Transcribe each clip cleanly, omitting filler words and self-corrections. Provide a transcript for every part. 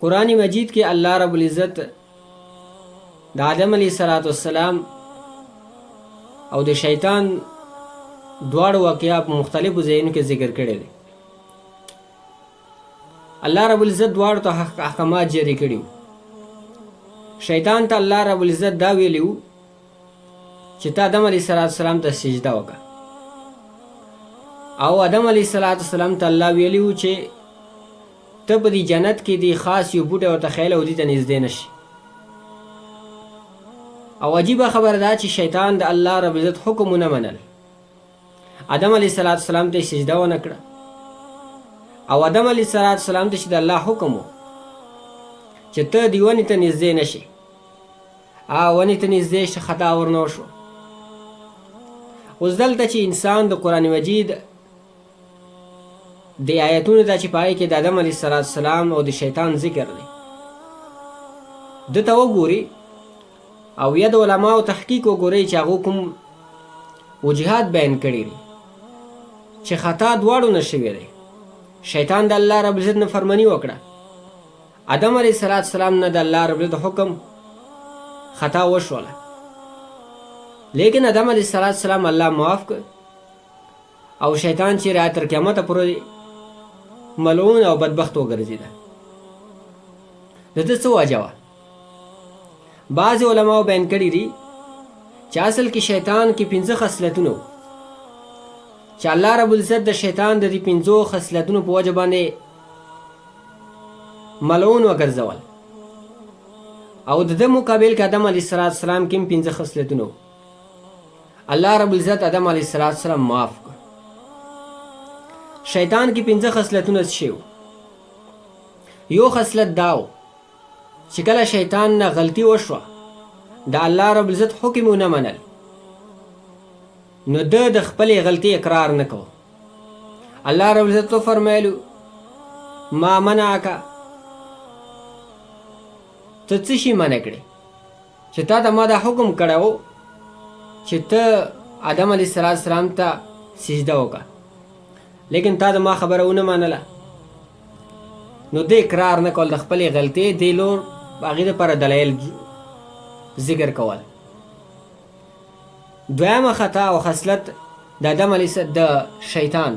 قرآن مجید کې الله رب العزت د آدم علیه السلام او د شیطان دواړو واقعیا په مختلفو ځایونو کې ذکر کړی دی. الله رب العزت دواړو ته احکامات جاری کړي وو. شیطان ته الله رب العزت دا ویلی وو چې ته آدم علیه السلام ته سجده وکړه، او آدم علیه السلام ته الله ویلی وو چې ته په دې جنت کې دی خاص یو بوټی ورته خیله او دې ته نږدې نه شي. او عجیبه خبره ده چې شیطان د الله رب العزت حکم ونه منل. آدم علیه السلام ته سجده ونه کړه، او آدم علیه السلام ته چې د الله حکم و چې ته دې ونې ته نږدې نه شي، ونې ته نږدې شه، خطا ورنه وشو. اوس دلته چې انسان د قرآن مجید د آیتونو ته چې په هغې کې د آدم علیه السلام او د شیطان ذکر دی، ده ته وګوري او یا د علماو تحقیق وګورئ چې هغو کوم وجهات بیان کړي دي چې خطا دواړو نه شوی دی. شیطان د الله رب العزت نه فرمانی وکړه، آدم علیه السلام نه د الله رب العزت حکم خطا وشوله، لیکن آدم علیه السلام الله معاف کړ، او شیطان چې را تر قیامته پورې ملعون او بدبخت وګرځېده. د ده څه وجه وه؟ بعضې علماو بیان کړي دي چې اصل کې شیطان کې 5 خصلتونه وو چې الله رب العزت د شیطان د دې 5 خصلتونو په وجه باندې ملعون وګرځول، او د ده مقابل کې آدم علیه السلام کې 5 خصلتونه وو. الله رب العزت آدم علیه السلام معاف کړ. شیطان کې 5 خصلتونه څه وو؟ یو خصلت دا و چې کله شیطان نه غلطي وشوه، د الله رب العزت حکم ونه منل، نو ده د خپلې غلطي اقرار نه کو. الله رب العزت تو فرمایلو ما منعک، ته څه شي منع کړې چې تا ته ما دا حکم کړی و چې ته آدم علیه السلام ته سجده وکړه، لیکن تا د ما خبره ونه منله. نو د اقرار نه کول د خپلې غلطۍ دې لور هغې دپاره دلایل ذکر کول. دویمه خطا او خصلت د آدم علیه د شیطان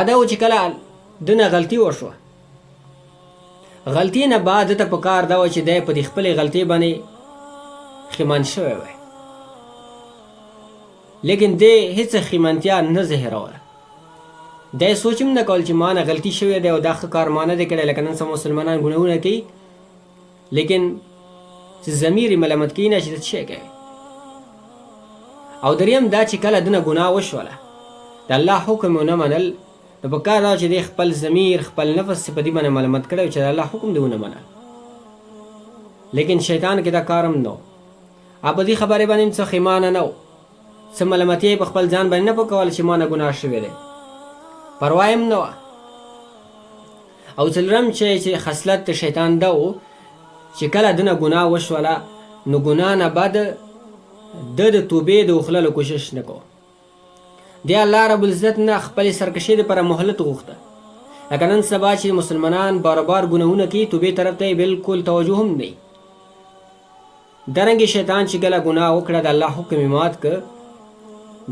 دا و چې کله ده نه غلطي وشوه، غلطي نه بعد ده ته په کار دا و چې دی په دې خپلې غلطۍ باندې خیمن شوی وی، لیکن دی هېڅ خیمنتیا نه ظاهروله. دی سوچ هم نه کول چې ما نه غلطي شوې دی او دا ښه کار ما نه دی کړی، لکه نن سبا مسلمانان ګناهونه کوي، لیکن چې ضمیر یې ملامت کوي نه چې ته څه شی کوې. او دریم دا چې کله ده نه ګناه وشوله، د الله حکم ونه منل، نو په کار دا چې دی خپل ضمیر خپل نفس په دې باندې ملامت کړی چې د الله حکم دې ونه منل. لیکن شیطان کې دا کار هم نه و، په دې خبرې باندې هم څه خیمانه نه و، څه ملامتي یې په خپل ځان باندې نه پکول چې ما نه ګناه شوی دی، پروا هم نه وه. او څلورم چې خصلت د شیطان دا و چې کله ده نه ګناه وشوله، نو ګناه نه بعد ده د توبې د وخللو کوشش نه کوه. دی الله رب العزت نه خپلې سرکشۍ دپاره مهلت غوښته، لکه نن سبا چې مسلمانان بار بار ګناهونه کوي، توبې طرف ته یې بلکل توجه هم نه وي. دارنګې شیطان چې کله ګناه وکړه، د الله حکم یې مات کړ،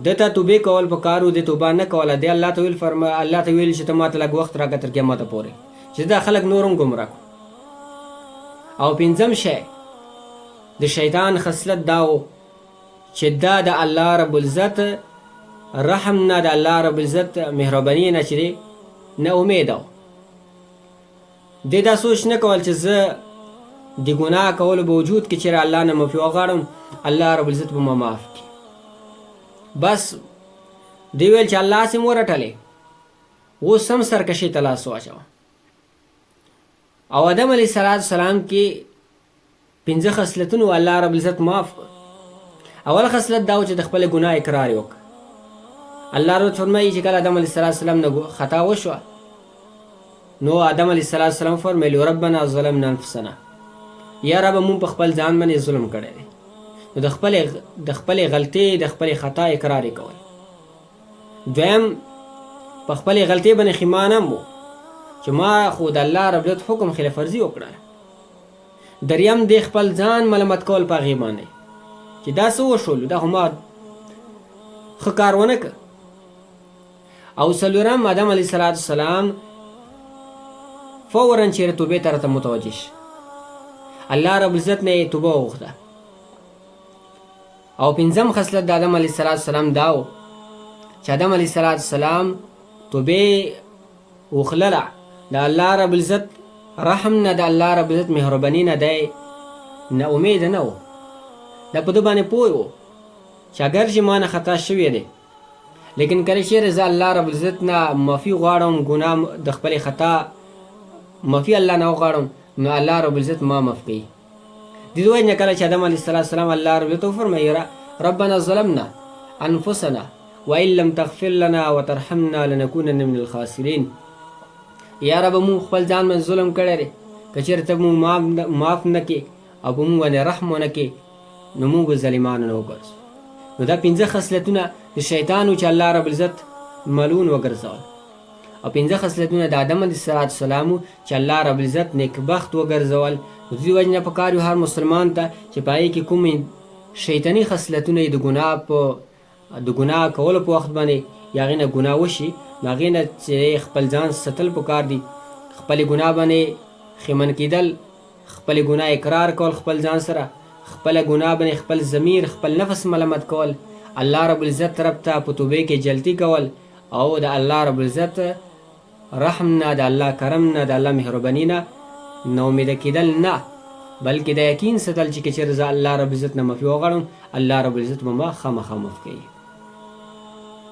ده ته توبې کول پکار و، د توبه نه کوله. دی الله ته ویل چې ته ما ته لږ وخت راکړه تر قیامته پورې، چې دا خلک نور هم ګمراه کړو. او پنځم شی د شیطان خصلت دا و چې دا د الله رب العزت رحم نه، د الله رب العزت مهرباني نه چې دی نه امیده و. دی دا سوچ نه کول چې زه د ګناه کولو باوجود کې چېرې الله نه معافي وغواړم، الله رب العزت به ما معاف کړي. بس دی ویل چې الله هسې مو ورټلې، اوس هم سرکشۍ ته لاس واچوه. او آدم علیه السلام کې 5 خصلتونه الله رب العزت معاف کړ. اول خصلت دا و چې د خپل ګناه اقرار یې وکړ. الله رب فرمایي چې کله آدم علیه السلام نه خطا وشوه، نو آدم علیه السلام فرمایلي ربنا ظلمنا انفسنا، یا رب مونږ په خپل ځان باندې ظلم کړی دی. نو د خپلې غلطۍ د خپلې خطا اقرار یې کول. دویم په خپلې غلطۍ باندې خیمان هم و، چې ما خو د الله رب العزت حکم خلاف ورزي وکړله. دریم د خپل ځان ملامت کول په هغې باندې چې دا څه وشولو، دا خو ما ښه کار ونه که. او څلورم آدم علیه السلام فوراً چیرې توبې طرف ته متوجه شي، الله رب العزت نه یې توبه وغوښته. او پنځم خصلت د آدم علیه السلام دا و چې آدم علیه السلام توبې وخلله د الله رب العزت رحم نه، د الله رب العزت مهرباني نه دی نه امید نه و. دا په ده باندې پوه و چې اگر چې ما نه خطا شوی دی، لیکن کله چیرې زه الله رب العزت نه معافي غواړم، ګناه د خپلې خطا معافي الله نه وغواړم، نو الله رب العزت ما معاف کوي. د دې وجې نه کله چې آدم علیه السلام الله رب العزت وفرمایي ربنا ظلمنا انفسنا وان لم تغفر لنا وترحمنا لنكونن من الخاسرین، یا رب مونږ خپل ځان باندې ظلم کړی دی، که چېرې ته مونږ معاف نه کړې او په مونږ باندې رحم ونه کړې نو مونږ به ظالمانو نه وګرځو. نو دا پنځه خصلتونه د شیطان و چې الله رب العزت ملعون وګرځول، او پنځه خصلتونه د آدم علیه السلام و چې الله رب العزت نیکبخت وګرځول. د دې وجې نه پکار یو هر مسلمان ته چې په هغې کې کومې شیطاني خصلتونه د ګناه کولو په وخت باندې یا هغې نه ګناه وشي، نو هغې نه چې خپل ځان ستل پکار دي، خپلې ګناه باندې خیمن کېدل، خپلې ګناه اقرار کول خپل ځان سره، خپله ګناه باندې خپل ضمیر خپل نفس ملامت کول، الله رب العزت طرف ته په توبې کې جلدي کول، او د الله رب العزت رحم نه، د الله کرم نه، د الله مهرباني نه نا امیده کېدل نه، بلکې د یقین ساتل چې که چېرې زه الله رب العزت نه معافي وغواړم، الله رب العزت به ما خامخا معاف کوي.